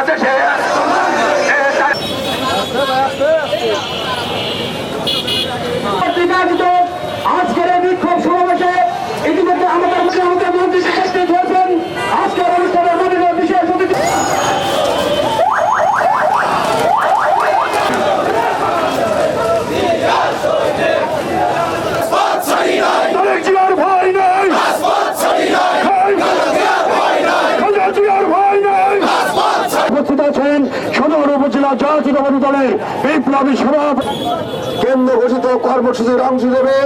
দেশে আজকের এই বিক্ষোভ সমাবেশে ইতিমধ্যে আমাদের মন্ত্রী উপস্থিত হয়েছেন। আজকের অনুষ্ঠানের মাননীয় বিশেষ অতিথি উপস্থিত আছেন সদর উপজেলা জাতীয়তাবাদী দলের বিপ্লবী সভাপতি। কেন্দ্র ঘোষিত কর্মসূচির অংশ হিসেবে